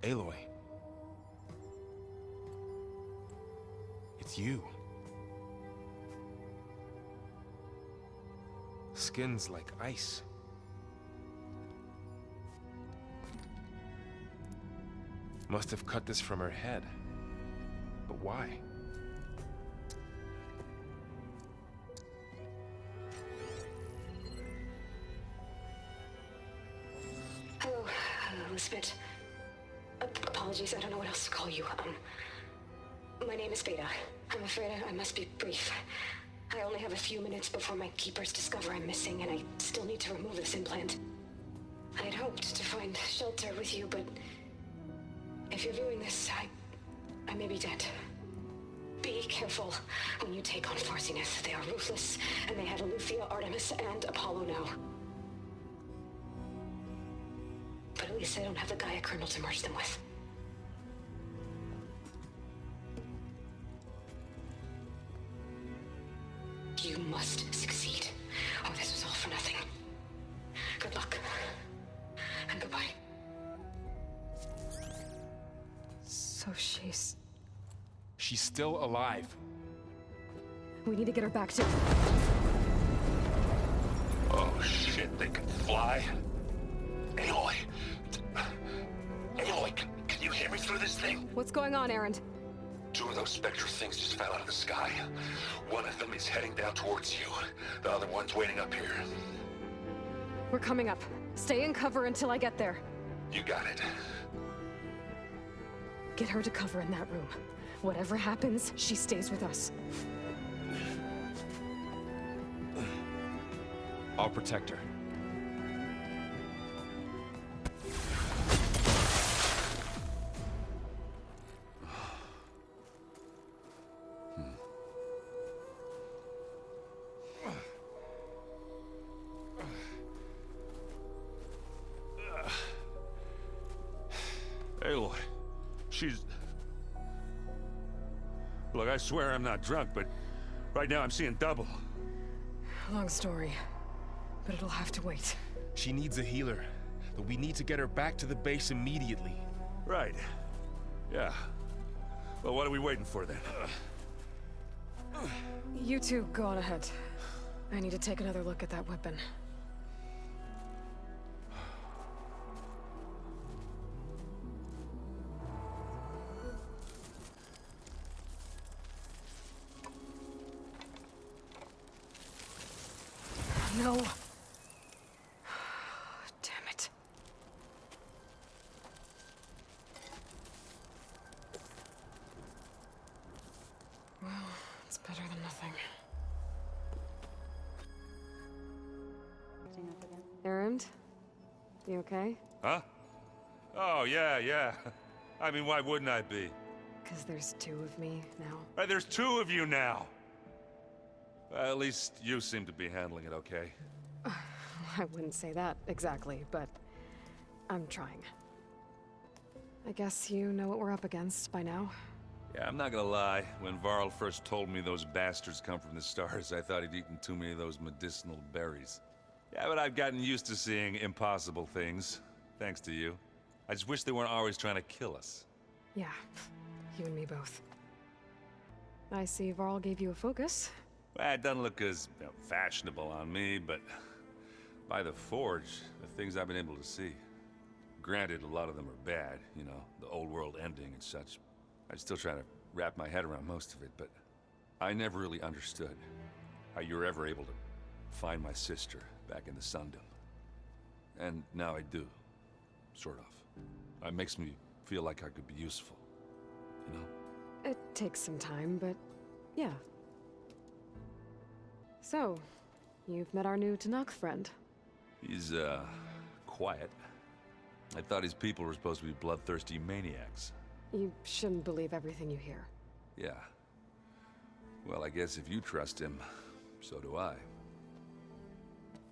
Aloy. It's you. Skin's like ice. Must have cut this from her head. But why? Hello, Elizabeth. Apologies, I don't know what else to call you. My name is Beta. I'm afraid I must be brief. I only have a few minutes before my keepers discover I'm missing, and I still need to remove this implant. I had hoped to find shelter with you, but if you're viewing this, I may be dead. Be careful when you take on Farsineth. They are ruthless, and they have Aletheia, Artemis, and Apollo now. But at least I don't have the Gaia kernel to merge them with. You must succeed, or this was all for nothing. Good luck. And goodbye. So she's... She's still alive. We need to get her back to... Oh shit, they can fly? Aloy! Aloy, can you hear me through this thing? What's going on, Erend? Two of those spectral things just fell out of the sky. One of them is heading down towards you. The other one's waiting up here. We're coming up. Stay in cover until I get there. You got it. Get her to cover in that room. Whatever happens, she stays with us. I'll protect her. Aloy, she's... Look, I swear I'm not drunk, but right now I'm seeing double. Long story, but it'll have to wait. She needs a healer, but we need to get her back to the base immediately. Right. Yeah. Well, what are we waiting for then? You two go on ahead. I need to take another look at that weapon. No. Damn it. Well, it's better than nothing. Erend? You okay? Huh? Oh, yeah. I mean, why wouldn't I be? Because there's two of me now. Right, there's two of you now! Well, at least you seem to be handling it okay. I wouldn't say that exactly, but I'm trying. I guess you know what we're up against by now. Yeah, I'm not gonna lie. When Varl first told me those bastards come from the stars, I thought he'd eaten too many of those medicinal berries. Yeah, but I've gotten used to seeing impossible things, thanks to you. I just wish they weren't always trying to kill us. Yeah, you and me both. I see Varl gave you a focus. Well, it doesn't look as fashionable on me, but by the Forge, the things I've been able to see. Granted, a lot of them are bad, you know, the old world ending and such. I'm still trying to wrap my head around most of it, but I never really understood how you were ever able to find my sister back in the Sundom. And now I do, sort of. It makes me feel like I could be useful, you know? It takes some time, but yeah. So, you've met our new Tenakth friend. He's, quiet. I thought his people were supposed to be bloodthirsty maniacs. You shouldn't believe everything you hear. Yeah. Well, I guess if you trust him, so do I.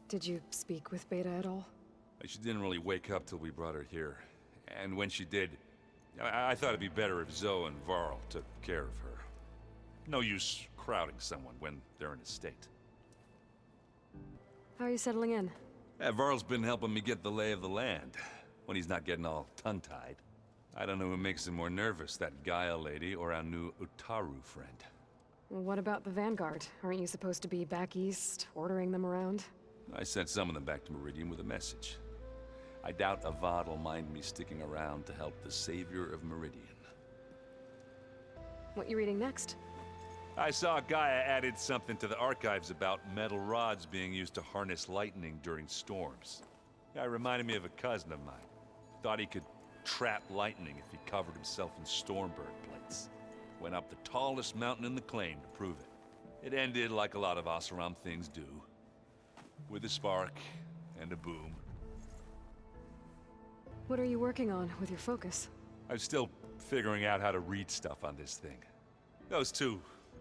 Did you speak with Beta at all? She didn't really wake up till we brought her here. And when she did, I thought it'd be better if Zoe and Varl took care of her. No use crowding someone when they're in a state. How are you settling in? Varl's been helping me get the lay of the land, when he's not getting all tongue-tied. I don't know who makes him more nervous, that Gaia lady or our new Utaru friend. What about the Vanguard? Aren't you supposed to be back east, ordering them around? I sent some of them back to Meridian with a message. I doubt Avad will mind me sticking around to help the savior of Meridian. What you reading next? I saw Gaia added something to the archives about metal rods being used to harness lightning during storms. Guy reminded me of a cousin of mine. Thought he could trap lightning if he covered himself in Stormbird plates. Went up the tallest mountain in the claim to prove it. It ended like a lot of Oseram things do. With a spark and a boom. What are you working on with your focus? I'm still figuring out how to read stuff on this thing. Those two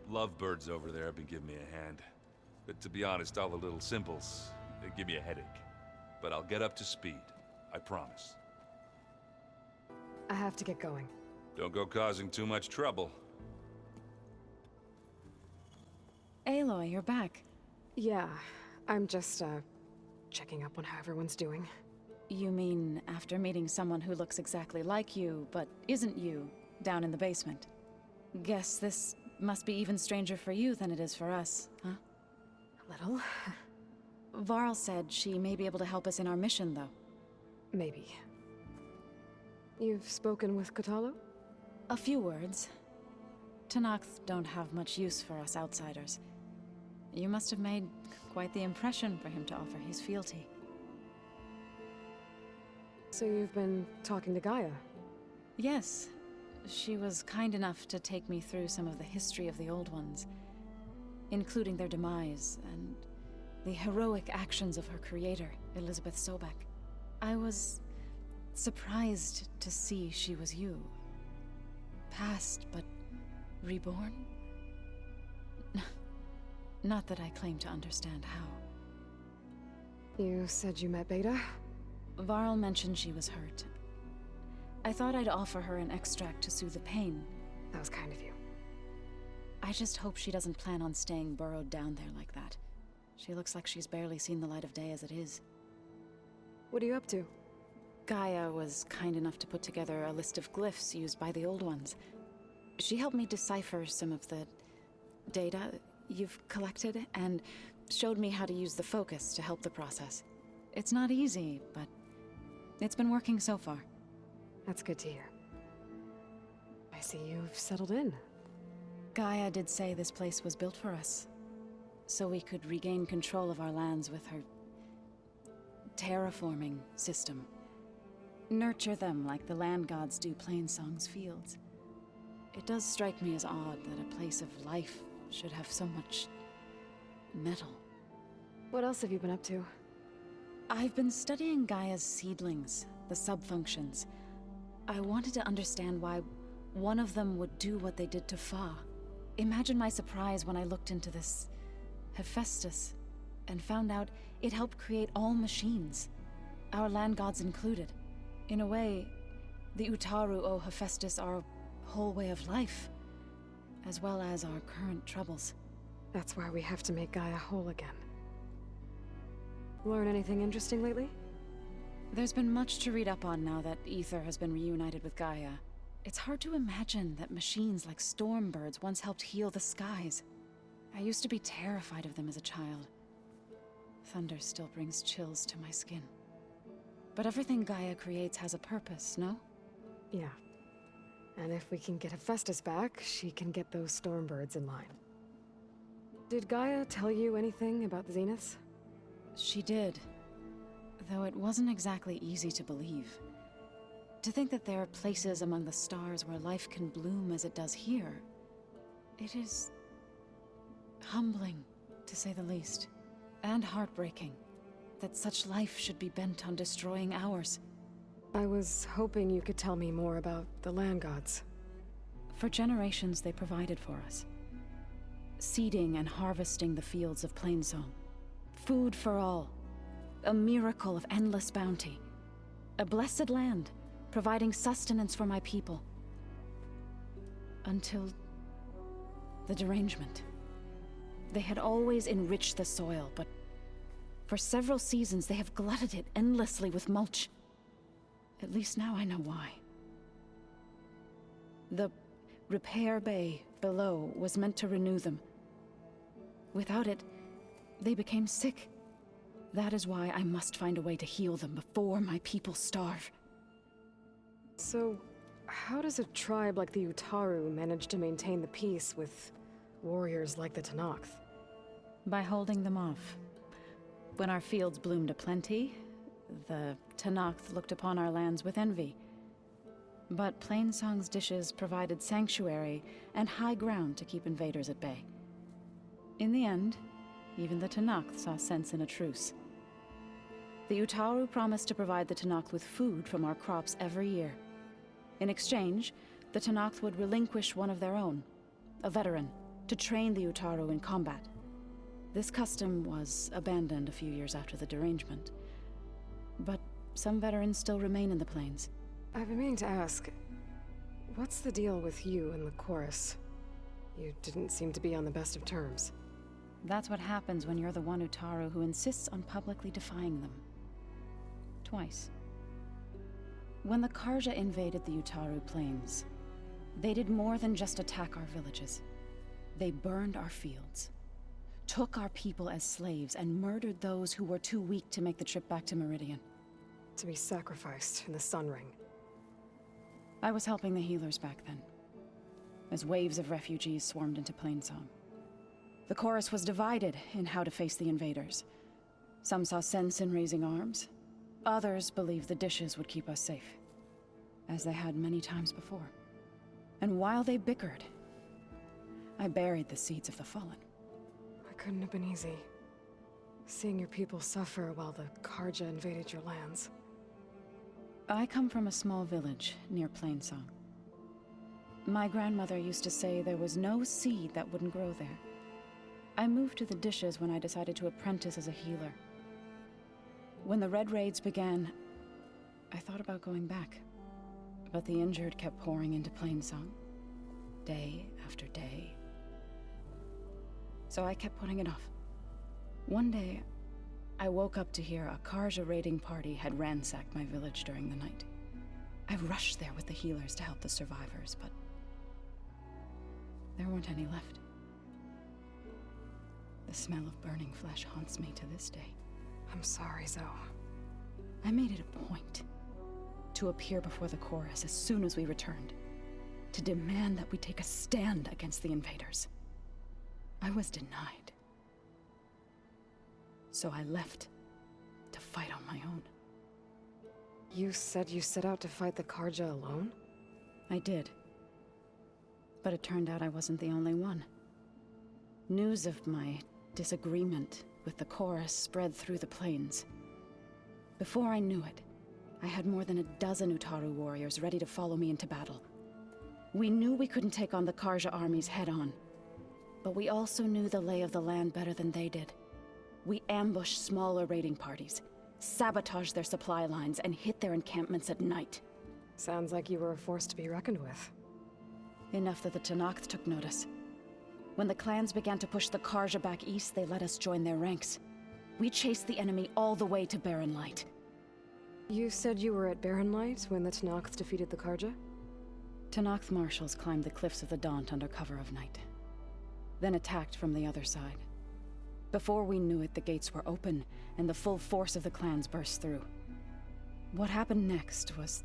lovebirds over there have been giving me a hand. But to be honest, all the little symbols, they give me a headache. But I'll get up to speed. I promise. I have to get going. Don't go causing too much trouble. Aloy, you're back. Yeah, I'm just, checking up on how everyone's doing. You mean after meeting someone who looks exactly like you, but isn't you, down in the basement? Guess this must be even stranger for you than it is for us, huh? A little. Varl said she may be able to help us in our mission, though. Maybe. You've spoken with Kotallo? A few words. Tenakth don't have much use for us outsiders. You must have made quite the impression for him to offer his fealty. So you've been talking to Gaia? Yes. She was kind enough to take me through some of the history of the Old Ones, including their demise and the heroic actions of her creator, Elizabeth Sobek. I was surprised to see she was you. Past, but reborn? Not that I claim to understand how. You said you met Beta? Varl mentioned she was hurt. I thought I'd offer her an extract to soothe the pain. That was kind of you. I just hope she doesn't plan on staying burrowed down there like that. She looks like she's barely seen the light of day as it is. What are you up to? Gaia was kind enough to put together a list of glyphs used by the Old Ones. She helped me decipher some of the data you've collected, and showed me how to use the focus to help the process. It's not easy, but it's been working so far. That's good to hear. I see you've settled in. Gaia did say this place was built for us, so we could regain control of our lands with her terraforming system. Nurture them like the land gods do Plainsong's fields. It does strike me as odd that a place of life should have so much metal. What else have you been up to? I've been studying Gaia's seedlings, the subfunctions. I wanted to understand why one of them would do what they did to Fa. Imagine my surprise when I looked into this Hephaestus and found out it helped create all machines, our land gods included. In a way, the Utaru owe Hephaestus our whole way of life, as well as our current troubles. That's why we have to make Gaia whole again. Learn anything interesting lately? There's been much to read up on now that Aether has been reunited with Gaia. It's hard to imagine that machines like Stormbirds once helped heal the skies. I used to be terrified of them as a child. Thunder still brings chills to my skin. But everything Gaia creates has a purpose, no? Yeah. And if we can get Hephaestus back, she can get those Stormbirds in line. Did Gaia tell you anything about the Zeniths? She did. Though it wasn't exactly easy to believe. To think that there are places among the stars where life can bloom as it does here. It is humbling, to say the least. And heartbreaking that such life should be bent on destroying ours. I was hoping you could tell me more about the land gods. For generations they provided for us. Seeding and harvesting the fields of Plainsong. Food for all. A miracle of endless bounty. A blessed land, providing sustenance for my people. Until the derangement. They had always enriched the soil, but for several seasons they have glutted it endlessly with mulch. At least now I know why. The repair bay below was meant to renew them. Without it, they became sick. That is why I must find a way to heal them before my people starve. So, how does a tribe like the Utaru manage to maintain the peace with warriors like the Tenakth? By holding them off. When our fields bloomed aplenty, the Tenakth looked upon our lands with envy. But Plainsong's dishes provided sanctuary and high ground to keep invaders at bay. In the end, even the Tenakth saw sense in a truce. The Utaru promised to provide the Tenakth with food from our crops every year. In exchange, the Tenakth would relinquish one of their own, a veteran, to train the Utaru in combat. This custom was abandoned a few years after the derangement. But some veterans still remain in the plains. I've been meaning to ask, what's the deal with you and the chorus? You didn't seem to be on the best of terms. That's what happens when you're the one Utaru who insists on publicly defying them. Twice. When the Karja invaded the Utaru plains, they did more than just attack our villages. They burned our fields, took our people as slaves, and murdered those who were too weak to make the trip back to Meridian. To be sacrificed in the Sun Ring. I was helping the healers back then, as waves of refugees swarmed into Plainsong. The chorus was divided in how to face the invaders. Some saw sense in raising arms. Others believed the dishes would keep us safe, as they had many times before. And while they bickered, I buried the seeds of the fallen. It couldn't have been easy. Seeing your people suffer while the Karja invaded your lands. I come from a small village near Plainsong. My grandmother used to say there was no seed that wouldn't grow there. I moved to the dishes when I decided to apprentice as a healer. When the Red Raids began, I thought about going back. But the injured kept pouring into Plainsong, day after day. So I kept putting it off. One day, I woke up to hear a Karja raiding party had ransacked my village during the night. I rushed there with the healers to help the survivors, but there weren't any left. The smell of burning flesh haunts me to this day. I'm sorry, Zoe. I made it a point to appear before the chorus as soon as we returned, to demand that we take a stand against the invaders. I was denied. So I left to fight on my own. You said you set out to fight the Karja alone? I did. But it turned out I wasn't the only one. News of my disagreement with the chorus spread through the plains. Before I knew it, I had more than a dozen Utaru warriors ready to follow me into battle. We knew we couldn't take on the Karja armies head-on, but we also knew the lay of the land better than they did. We ambushed smaller raiding parties, sabotaged their supply lines, and hit their encampments at night. Sounds like you were a force to be reckoned with. Enough that the Tenakth took notice. When the clans began to push the Karja back east, they let us join their ranks. We chased the enemy all the way to Barren Light. You said you were at Barren Light when the Tenakth defeated the Karja? Tenakth marshals climbed the cliffs of the Daunt under cover of night, then attacked from the other side. Before we knew it, the gates were open, and the full force of the clans burst through. What happened next was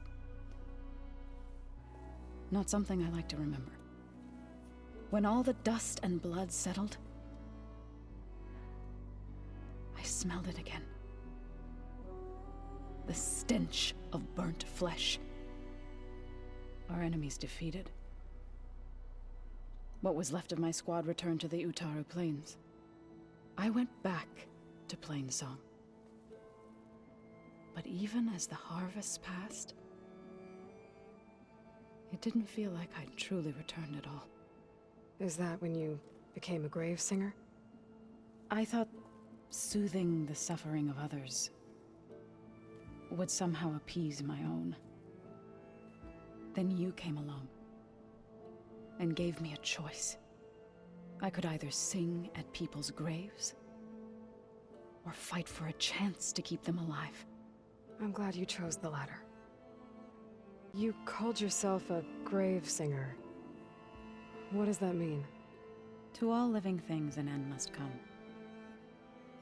not something I like to remember. When all the dust and blood settled, I smelled it again. The stench of burnt flesh. Our enemies defeated. What was left of my squad returned to the Utaru Plains. I went back to Plainsong. But even as the harvests passed, it didn't feel like I'd truly returned at all. Is that when you became a grave singer? I thought soothing the suffering of others would somehow appease my own. Then you came along and gave me a choice. I could either sing at people's graves or fight for a chance to keep them alive. I'm glad you chose the latter. You called yourself a grave singer. What does that mean? To all living things an end must come.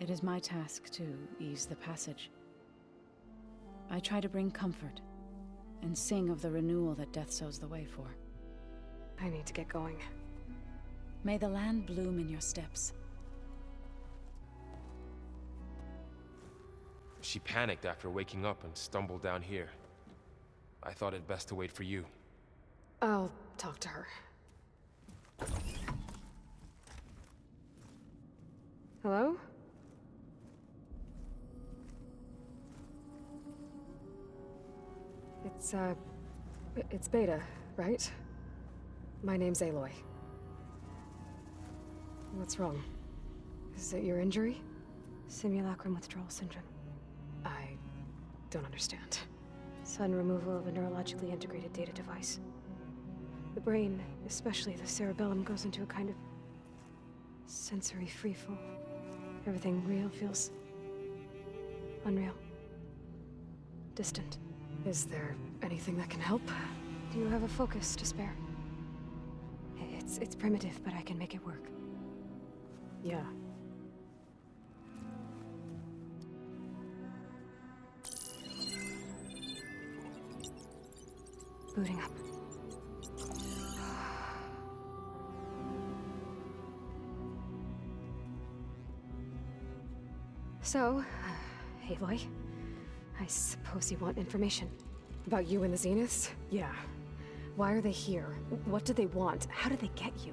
It is my task to ease the passage. I try to bring comfort, and sing of the renewal that death sows the way for. I need to get going. May the land bloom in your steps. She panicked after waking up and stumbled down here. I thought it best to wait for you. I'll talk to her. Hello? It's Beta, right? My name's Aloy. What's wrong? Is it your injury? Simulacrum withdrawal syndrome. I don't understand. Sudden removal of a neurologically integrated data device. The brain, especially the cerebellum, goes into a kind of sensory freefall. Everything real feels unreal. Distant. Is there anything that can help? Do you have a focus to spare? It's primitive, but I can make it work. Yeah. Booting up. So, Aloy, I suppose you want information. About you and the Zeniths? Yeah. Why are they here? What do they want? How did they get you?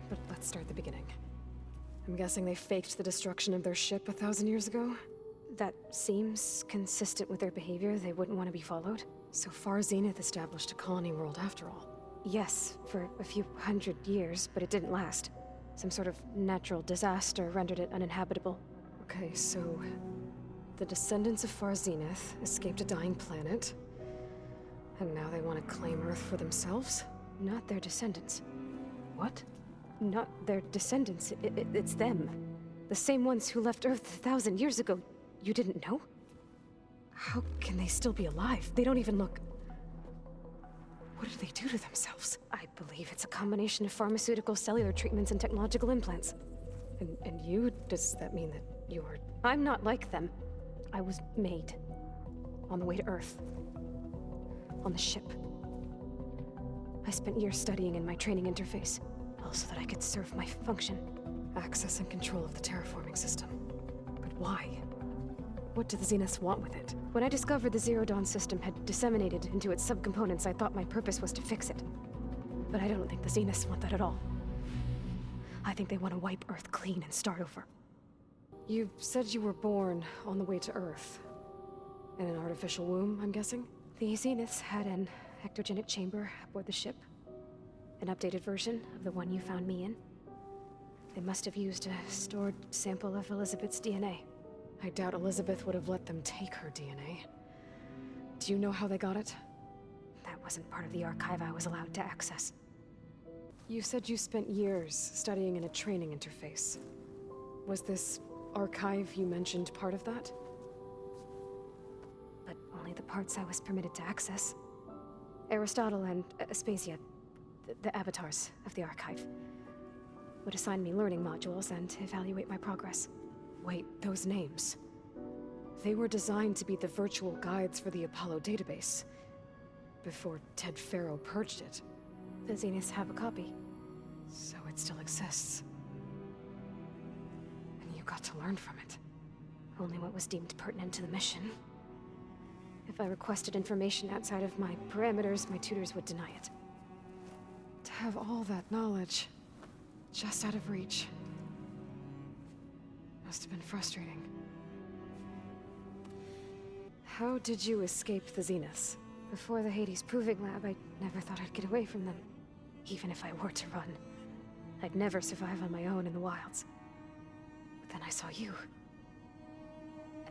But let's start at the beginning. I'm guessing they faked the destruction of their ship 1,000 years ago? That seems consistent with their behavior. They wouldn't want to be followed. So far, Zenith established a colony world after all. Yes, for a few hundred years, but it didn't last. Some sort of natural disaster rendered it uninhabitable. Okay, so the descendants of Far Zenith escaped a dying planet, and now they want to claim Earth for themselves? Not their descendants. What? Not their descendants. It's them. The same ones who left Earth 1,000 years ago. You didn't know? How can they still be alive? They don't even look... What do they do to themselves? I believe it's a combination of pharmaceutical, cellular treatments, and technological implants. And you? Does that mean that you're... I'm not like them. I was made. On the way to Earth. On the ship. I spent years studying in my training interface, all so that I could serve my function. Access and control of the terraforming system. But why? What do the Zeniths want with it? When I discovered the Zero Dawn system had disseminated into its subcomponents, I thought my purpose was to fix it. But I don't think the Zeniths want that at all. I think they want to wipe Earth clean and start over. You said you were born on the way to Earth. In an artificial womb, I'm guessing? The Zeniths had an ectogenic chamber aboard the ship. An updated version of the one you found me in. They must have used a stored sample of Elizabeth's DNA. I doubt Elizabeth would have let them take her DNA. Do you know how they got it? That wasn't part of the archive I was allowed to access. You said you spent years studying in a training interface. Was this archive you mentioned part of that? But only the parts I was permitted to access. Aristotle and Aspasia, the avatars of the archive, would assign me learning modules and evaluate my progress. Wait, those names. They were designed to be the virtual guides for the Apollo database. Before Ted Faro purged it. The Zeniths have a copy. So it still exists. And you got to learn from it. Only what was deemed pertinent to the mission. If I requested information outside of my parameters, my tutors would deny it. To have all that knowledge, just out of reach. Must have been frustrating. How did you escape the Zeniths? Before the Hades Proving Lab, I never thought I'd get away from them. Even if I were to run, I'd never survive on my own in the wilds. But then I saw you.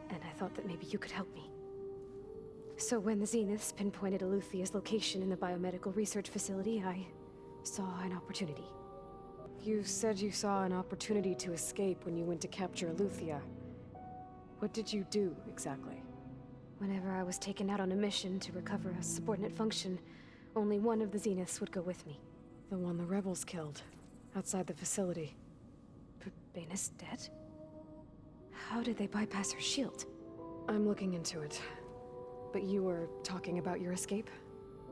And I thought that maybe you could help me. So when the Zeniths pinpointed Eluthia's location in the biomedical research facility, I saw an opportunity. You said you saw an opportunity to escape when you went to capture Eluthia. What did you do, exactly? Whenever I was taken out on a mission to recover a subordinate function, only one of the Zeniths would go with me. The one the rebels killed, outside the facility. Baina's dead? How did they bypass her shield? I'm looking into it. But you were talking about your escape?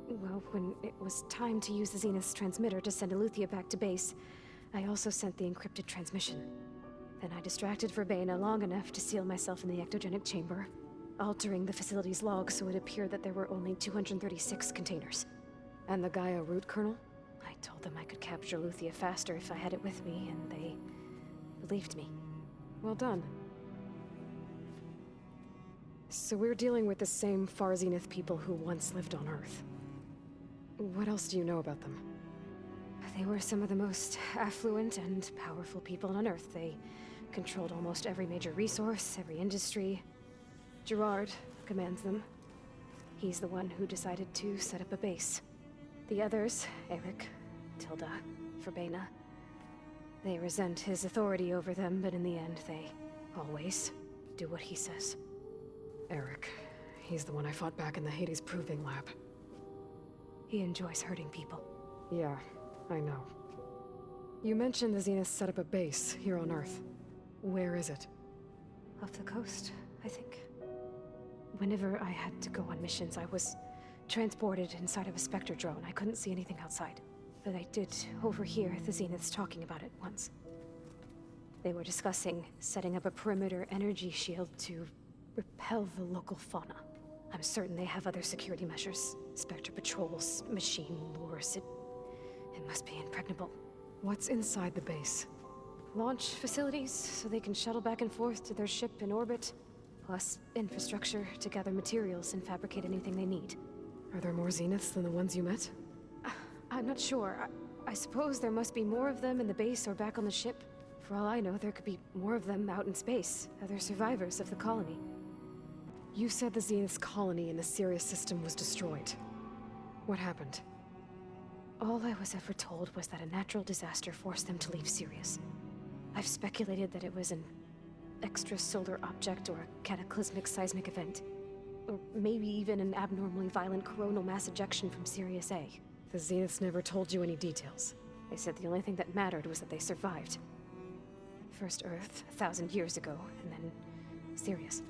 Well, when it was time to use the Zenith's transmitter to send Eleuthia back to base, I also sent the encrypted transmission. Then I distracted Verbena long enough to seal myself in the ectogenic chamber, altering the facility's log so it appeared that there were only 236 containers. And the Gaia root kernel? I told them I could capture Eleuthia faster if I had it with me, and they believed me. Well done. So we're dealing with the same Far Zenith people who once lived on Earth. What else do you know about them? They were some of the most affluent and powerful people on Earth. They controlled almost every major resource, every industry. Gerard commands them. He's the one who decided to set up a base. The others, Eric, Tilda, Verbena, they resent his authority over them, but in the end, they always do what he says. Eric. He's the one I fought back in the Hades Proving Lab. He enjoys hurting people. Yeah, I know. You mentioned the Zenith set up a base here on Earth. Where is it? Off the coast, I think. Whenever I had to go on missions, I was transported inside of a Spectre drone. I couldn't see anything outside. But I did overhear the Zeniths talking about it once. They were discussing setting up a perimeter energy shield to repel the local fauna. I'm certain they have other security measures. Spectre patrols, machine lures. It must be impregnable. What's inside the base? Launch facilities, so they can shuttle back and forth to their ship in orbit. Plus, infrastructure to gather materials and fabricate anything they need. Are there more Zeniths than the ones you met? I'm not sure. I suppose there must be more of them in the base or back on the ship. For all I know, there could be more of them out in space, other survivors of the colony. You said the Zenith's colony in the Sirius system was destroyed. What happened? All I was ever told was that a natural disaster forced them to leave Sirius. I've speculated that it was an extrasolar object or a cataclysmic seismic event. Or maybe even an abnormally violent coronal mass ejection from Sirius A. The Zeniths never told you any details. They said the only thing that mattered was that they survived. First Earth, 1,000 years ago, and then Sirius.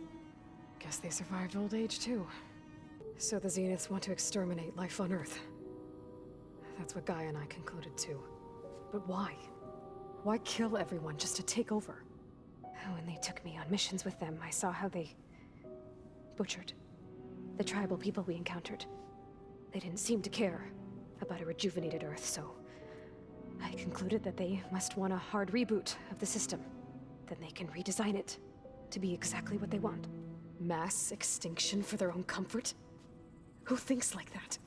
Guess they survived old age too. So the Zeniths want to exterminate life on Earth. That's what Gaia and I concluded too. But why? Why kill everyone just to take over? When they took me on missions with them, I saw how they butchered the tribal people we encountered. They didn't seem to care about a rejuvenated Earth, so I concluded that they must want a hard reboot of the system. Then they can redesign it to be exactly what they want. Mass extinction for their own comfort? Who thinks like that?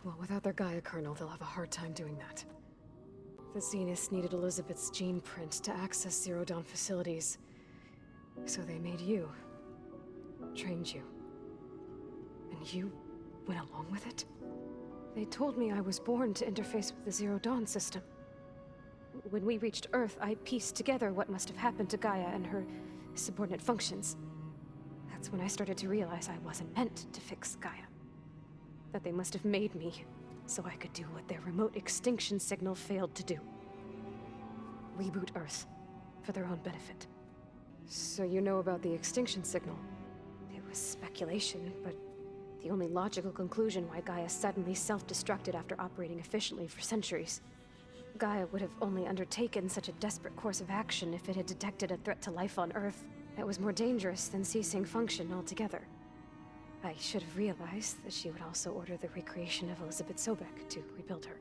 Well, without their Gaia kernel, they'll have a hard time doing that. The Zeniths needed Elizabeth's gene print to access Zero Dawn facilities. So they made you. Trained you. And you went along with it? They told me I was born to interface with the Zero Dawn system. When we reached Earth, I pieced together what must have happened to Gaia and her subordinate functions. That's when I started to realize I wasn't meant to fix Gaia. That they must have made me so I could do what their remote extinction signal failed to do. Reboot Earth, for their own benefit. So you know about the extinction signal? It was speculation, but the only logical conclusion why Gaia suddenly self-destructed after operating efficiently for centuries. Gaia would have only undertaken such a desperate course of action if it had detected a threat to life on Earth that was more dangerous than ceasing function altogether. I should have realized that she would also order the recreation of Elizabeth Sobek to rebuild her.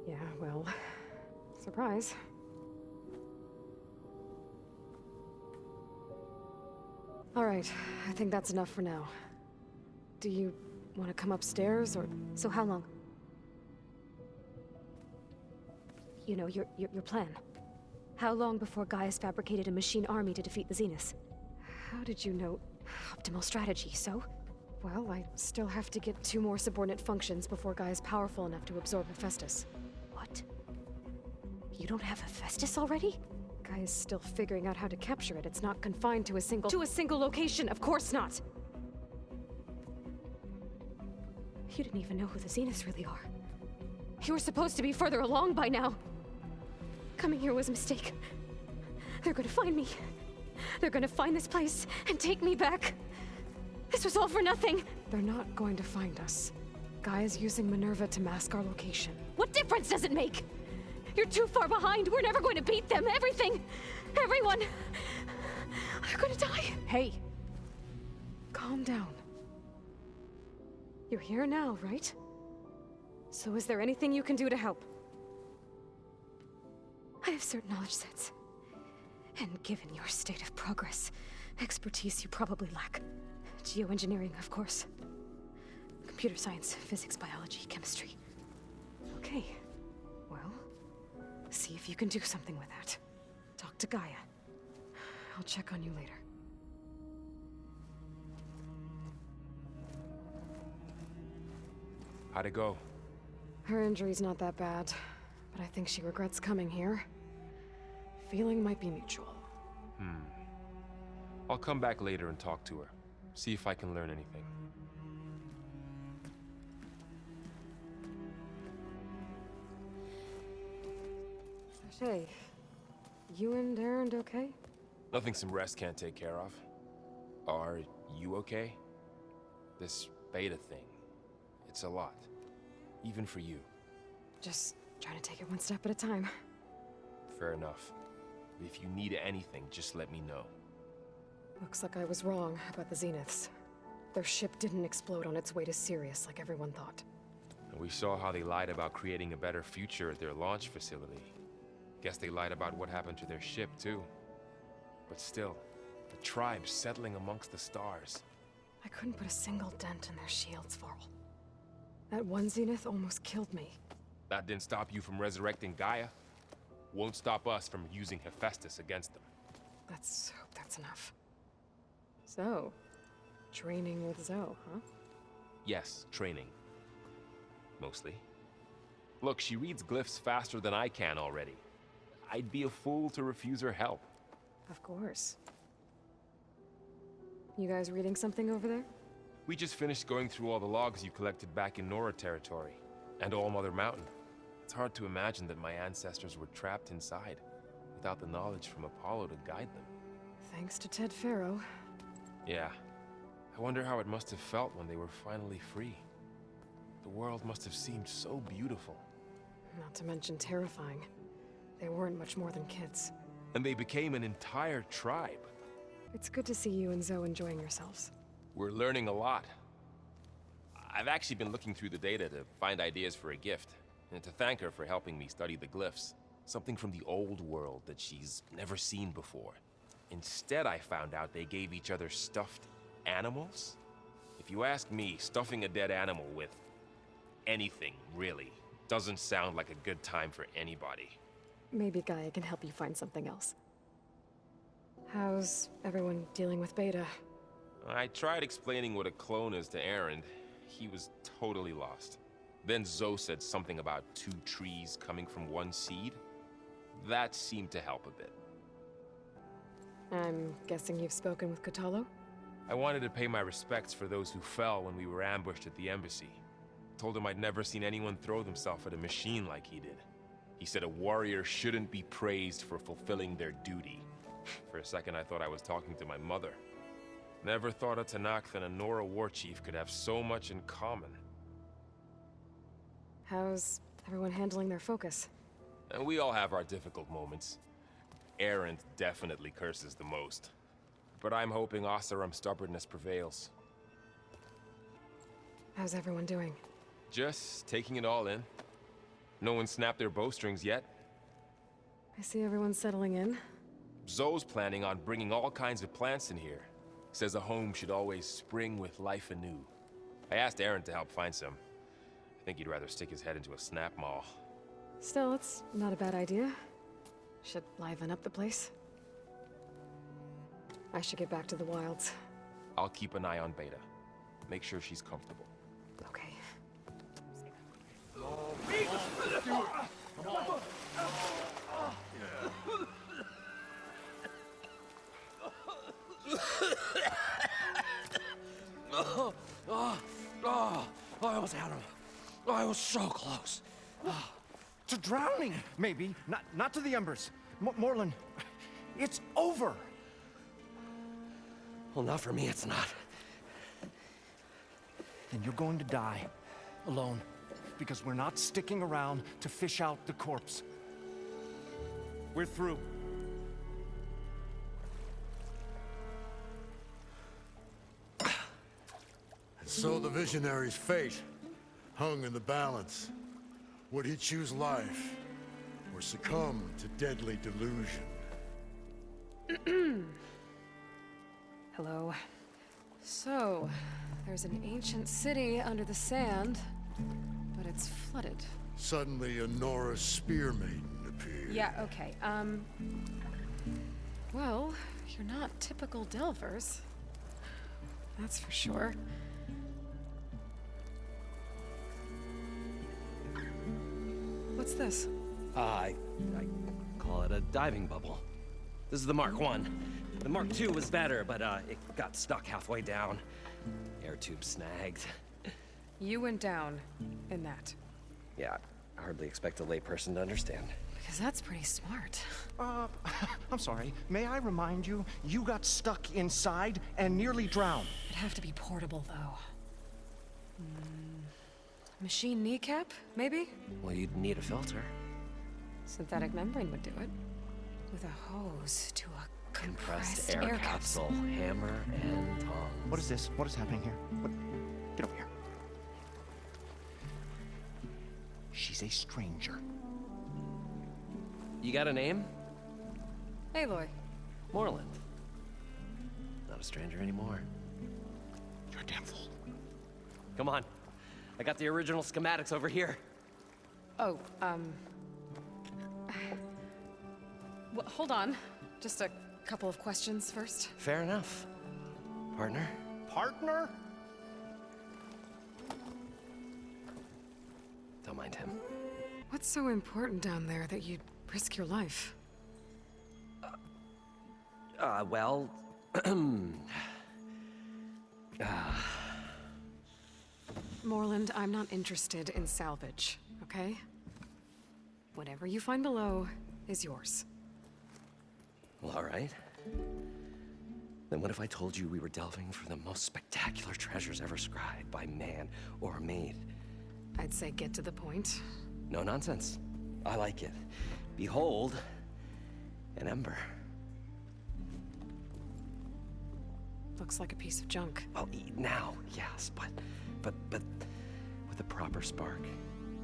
Yeah, well, surprise. All right, I think that's enough for now. Do you want to come upstairs, or... So how long? You know, your plan. How long before Gaia's fabricated a machine army to defeat the Zeniths? How did you know? Optimal strategy, so? Well, I still have to get 2 more subordinate functions before Gaia's powerful enough to absorb Hephaestus. What? You don't have Hephaestus already? Gaia's still figuring out how to capture it. It's not confined to a single location. Of course not. You didn't even know who the Zeniths really are. You were supposed to be further along by now. Coming here was a mistake. They're gonna find me. They're gonna find this place and take me back. This was all for nothing. They're not going to find us. Gaia's using Minerva to mask our location. What difference does it make? You're too far behind. We're never going to beat them. Everything, everyone, they're gonna die. Hey, calm down. You're here now, right? So is there anything you can do to help? I have certain knowledge sets. And given your state of progress, expertise you probably lack. Geoengineering, of course. Computer science, physics, biology, chemistry. Okay. Well, see if you can do something with that. Talk to Gaia. I'll check on you later. How'd it go? Her injury's not that bad, but I think she regrets coming here. Feeling might be mutual. I'll come back later and talk to her. See if I can learn anything. Hey, you and Erend okay? Nothing some rest can't take care of. Are you okay? This beta thing, it's a lot. Even for you. Just trying to take it one step at a time. Fair enough. If you need anything, just let me know. Looks like I was wrong about the Zeniths. Their ship didn't explode on its way to Sirius like everyone thought. And we saw how they lied about creating a better future at their launch facility. Guess they lied about what happened to their ship, too. But still, the tribe's settling amongst the stars. I couldn't put a single dent in their shields, Varl. That one Zenith almost killed me. That didn't stop you from resurrecting Gaia. Won't stop us from using Hephaestus against them. Let's hope that's enough. So, training with Zoe, huh? Yes, training. Mostly. Look, she reads glyphs faster than I can already. I'd be a fool to refuse her help. Of course. You guys reading something over there? We just finished going through all the logs you collected back in Nora territory, and All Mother Mountain. It's hard to imagine that my ancestors were trapped inside, without the knowledge from Apollo to guide them. Thanks to Ted Faro. Yeah. I wonder how it must have felt when they were finally free. The world must have seemed so beautiful. Not to mention terrifying. They weren't much more than kids. And they became an entire tribe. It's good to see you and Zoe enjoying yourselves. We're learning a lot. I've actually been looking through the data to find ideas for a gift, and to thank her for helping me study the glyphs. Something from the old world that she's never seen before. Instead, I found out they gave each other stuffed animals? If you ask me, stuffing a dead animal with anything, really, doesn't sound like a good time for anybody. Maybe Gaia can help you find something else. How's everyone dealing with Beta? I tried explaining what a clone is to Erend. He was totally lost. Then Zoe said something about 2 trees coming from one seed. That seemed to help a bit. I'm guessing you've spoken with Kotallo? I wanted to pay my respects for those who fell when we were ambushed at the embassy. Told him I'd never seen anyone throw themselves at a machine like he did. He said a warrior shouldn't be praised for fulfilling their duty. For a second I thought I was talking to my mother. Never thought a Tenakth and a Nora warchief could have so much in common. How's everyone handling their focus? And we all have our difficult moments. Erend definitely curses the most. But I'm hoping Oseram's stubbornness prevails. How's everyone doing? Just taking it all in. No one snapped their bowstrings yet. I see everyone settling in. Zoe's planning on bringing all kinds of plants in here. Says a home should always spring with life anew. I asked Erend to help find some. I think he'd rather stick his head into a snap maw. Still, it's not a bad idea. Should liven up the place. I should get back to the wilds. I'll keep an eye on Beta. Make sure she's comfortable. Okay. I was so close. To drowning, maybe. Not to the embers. Morlund, it's over. Well, not for me, it's not. Then you're going to die. Alone. Because we're not sticking around to fish out the corpse. We're through. So the visionary's fate hung in the balance. Would he choose life, or succumb to deadly delusion? Hello. So, there's an ancient city under the sand, but it's flooded. Suddenly, a Nora spear maiden appeared. Yeah, okay, well, you're not typical Delvers. That's for sure. What's this? I call it a diving bubble. This is the Mark I. The Mark II was better, but it got stuck halfway down. Air tube snagged. You went down in that. Yeah, I hardly expect a layperson to understand. Because that's pretty smart. I'm sorry. May I remind you, you got stuck inside and nearly drowned. It'd have to be portable, though. Machine kneecap, maybe? Well, you'd need a filter. Synthetic membrane would do it. With a hose to a Compressed air capsule, hammer, and tongs. What is this? What is happening here? What? Get over here. She's a stranger. You got a name? Aloy. Morlund. Not a stranger anymore. You're a damn fool. Come on. I got the original schematics over here. Oh, well, hold on. Just a couple of questions first. Fair enough. Partner? Partner? Don't mind him. What's so important down there that you'd risk your life? Well... Morlund, I'm not interested in salvage, okay? Whatever you find below is yours. Well, all right. Then what if I told you we were delving for the most spectacular treasures ever scribed by man or maid? I'd say get to the point. No nonsense. I like it. Behold, an ember. Looks like a piece of junk. Well, now, yes, but with a proper spark.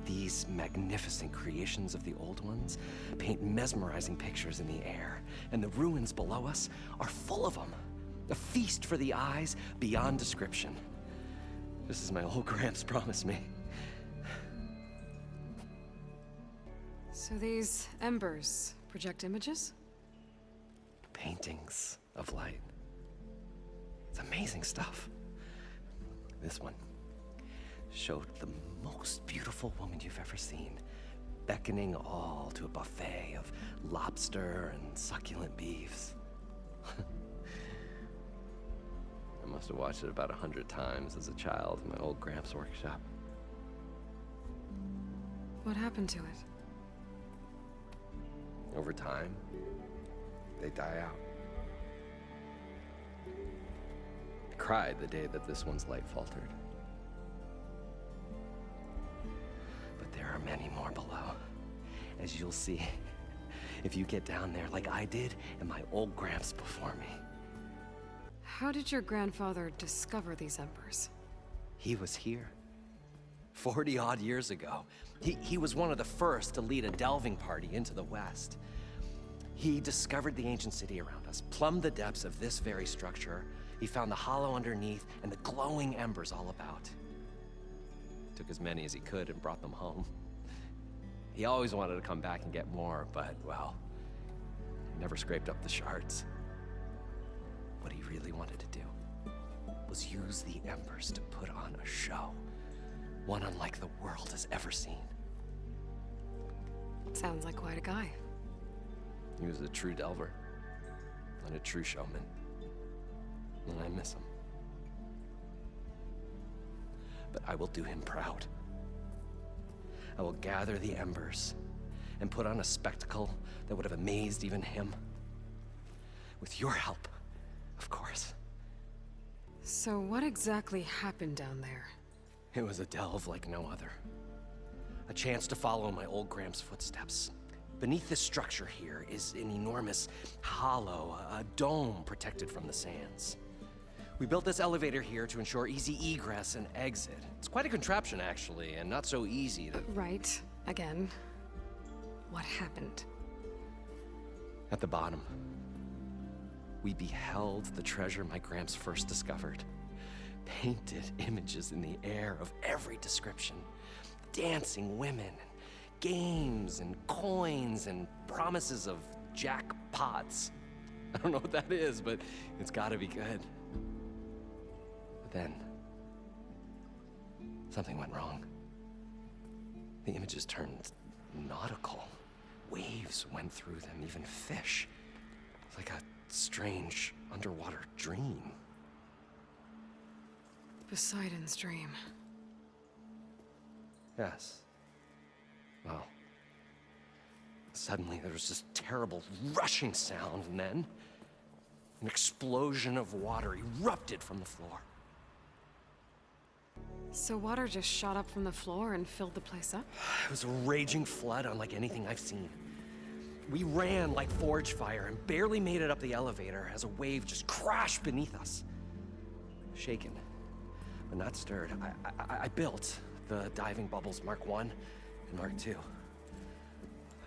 These magnificent creations of the old ones paint mesmerizing pictures in the air, and the ruins below us are full of them. A feast for the eyes beyond description. Just as my old Gramps promised me. So these embers project images? Paintings of light. It's amazing stuff. This one showed the most beautiful woman you've ever seen, beckoning all to a buffet of lobster and succulent beefs. I must have watched it about 100 times as a child in my old Gramps workshop. What happened to it? Over time, they die out. I cried the day that this one's light faltered. But there are many more below, as you'll see if you get down there like I did and my old Gramps before me. How did your grandfather discover these embers? He was here 40-odd years ago. He was one of the first to lead a delving party into the West. He discovered the ancient city around us, plumbed the depths of this very structure. He found the hollow underneath and the glowing embers all about. Took as many as he could and brought them home. He always wanted to come back and get more, but, well, he never scraped up the shards. What he really wanted to do was use the embers to put on a show. One unlike the world has ever seen. Sounds like quite a guy. He was a true delver and a true showman. And I miss him. But I will do him proud. I will gather the embers and put on a spectacle that would have amazed even him. With your help, of course. So what exactly happened down there? It was a delve like no other. A chance to follow my old Gramps' footsteps. Beneath this structure here is an enormous hollow, a dome protected from the sands. We built this elevator here to ensure easy egress and exit. It's quite a contraption, actually, and not so easy to... Right. Again. What happened? At the bottom, we beheld the treasure my Gramps first discovered. Painted images in the air of every description. Dancing women, games and coins and promises of jackpots. I don't know what that is, but it's gotta be good. But then, something went wrong. The images turned nautical. Waves went through them, even fish. Like a strange underwater dream. Poseidon's dream. Yes. Well, suddenly there was this terrible rushing sound, and then an explosion of water erupted from the floor. So water just shot up from the floor and filled the place up? It was a raging flood unlike anything I've seen. We ran like forge fire and barely made it up the elevator as a wave just crashed beneath us. Shaken, but not stirred, I built the diving bubbles Mark I and Mark II.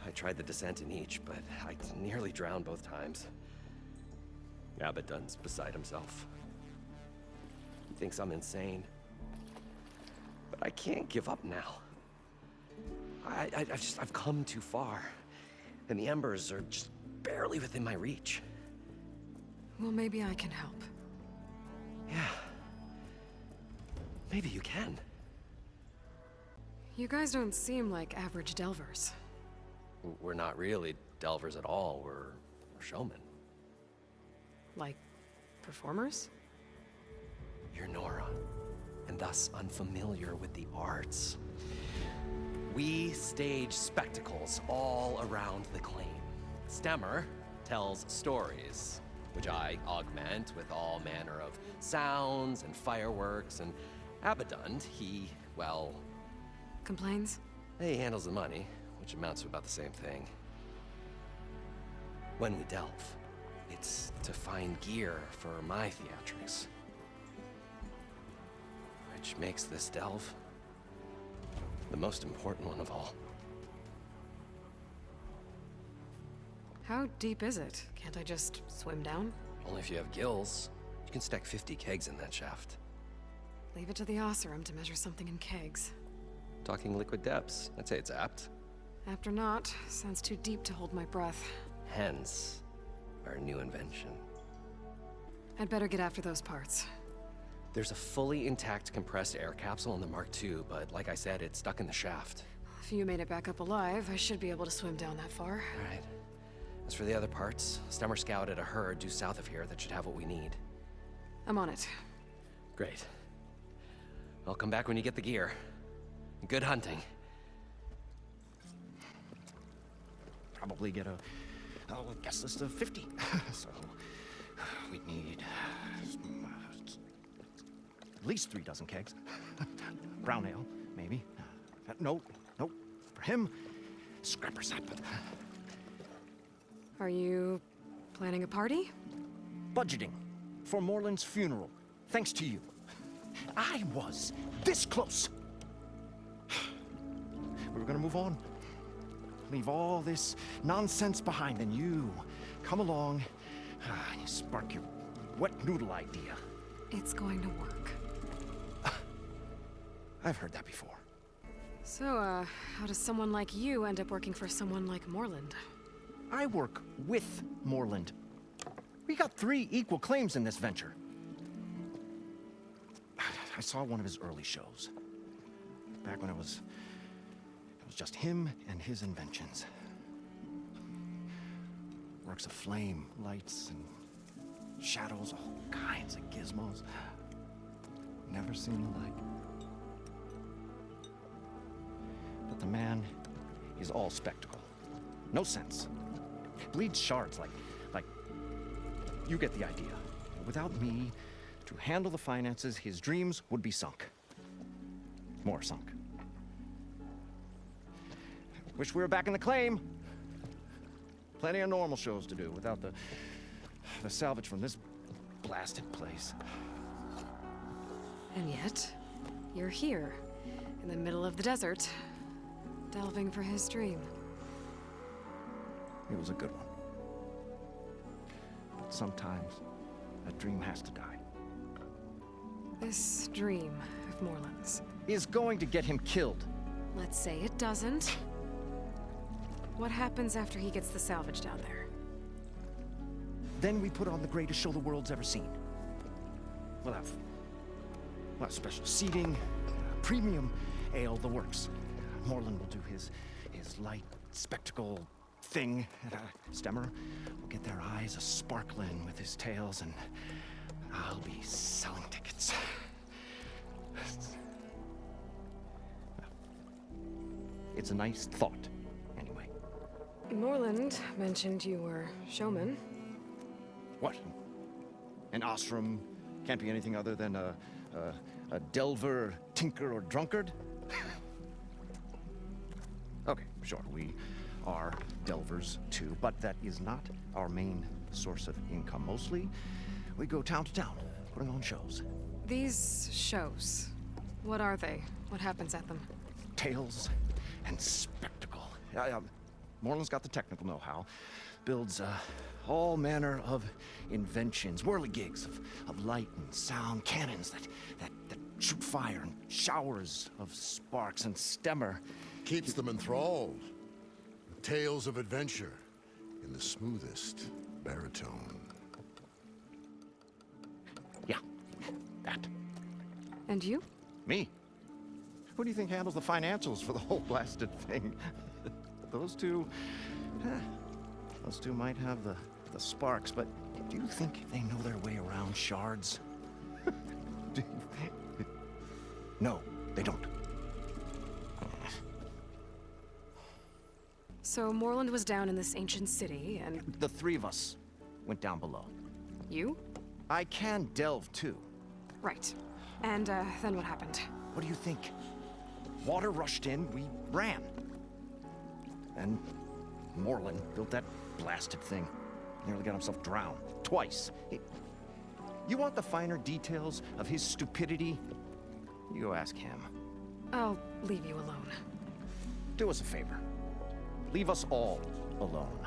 I tried the descent in each, but I nearly drowned both times. Abaddon's beside himself. He thinks I'm insane. But I can't give up now. I've come too far. And the embers are just barely within my reach. Well, maybe I can help. Yeah. Maybe you can. You guys don't seem like average delvers. We're not really delvers at all. We're showmen. Like, performers? You're Nora, and thus unfamiliar with the arts. We stage spectacles all around the claim. Stemmer tells stories, which I augment with all manner of sounds and fireworks, and Abaddon, he, well... Complains? He handles the money, which amounts to about the same thing. When we delve, it's to find gear for my theatrics. Which makes this delve the most important one of all. How deep is it? Can't I just swim down? Only if you have gills. You can stack 50 kegs in that shaft. Leave it to the Oseram to measure something in kegs. Talking liquid depths, I'd say it's apt. Apt or not, sounds too deep to hold my breath. Hence, our new invention. I'd better get after those parts. There's a fully intact compressed air capsule in the Mark II, but like I said, it's stuck in the shaft. If you made it back up alive, I should be able to swim down that far. All right. As for the other parts, Stemmer scouted a herd due south of here that should have what we need. I'm on it. Great. I'll come back when you get the gear. Good hunting. Probably get a guest list of 50. So we'd need at least 3 dozen kegs. Brown ale, maybe. Nope. For him, scrapper sap. Are you planning a party? Budgeting for Morland's funeral. Thanks to you. I was this close. We were gonna move on. Leave all this nonsense behind, and you come along and you spark your wet noodle idea. It's going to work. I've heard that before. So, how does someone like you end up working for someone like Morland? I work with Morland. We got 3 equal claims in this venture. I saw one of his early shows. Back when it was just him and his inventions. Works of flame, lights, and shadows, all kinds of gizmos. Never seen the like. But the man is all spectacle. No sense. Bleeds shards like... You get the idea. Without me to handle the finances, his dreams would be sunk. More sunk. Wish we were back in the claim. Plenty of normal shows to do without the salvage from this blasted place. And yet, you're here, in the middle of the desert, delving for his dream. It was a good one. But sometimes, a dream has to die. This dream of Morland's. Is going to get him killed. Let's say it doesn't. What happens after he gets the salvage down there? Then we put on the greatest show the world's ever seen. We'll have special seating, premium ale, the works. Morland will do his light spectacle thing. Stemmer will get their eyes a-sparkling with his tales, and I'll be selling tickets. It's a nice thought, anyway. Morland mentioned you were showman. What? An Ostrom can't be anything other than a delver, tinker, or drunkard? Okay, sure, we are delvers too, but that is not our main source of income. Mostly, we go town to town, putting on shows. These shows, what are they? What happens at them? Tales and spectacle. Morland's got the technical know-how. Builds all manner of inventions, whirligigs of light and sound, cannons that shoot fire, and showers of sparks, and Stemmer Keeps them enthralled. Tales of adventure in the smoothest baritone. Yeah, that. And you? Me? Who do you think handles the financials for the whole blasted thing? Those two might have the sparks, but do you think they know their way around shards? No, they don't. So Morland was down in this ancient city, and The three of us went down below. you? I can delve too. Right. And then what happened? What do you think? Water rushed in, we ran. And Morland built that blasted thing. Nearly got himself drowned. Twice. You want the finer details of his stupidity? You go ask him. I'll leave you alone. Do us a favor. Leave us all alone.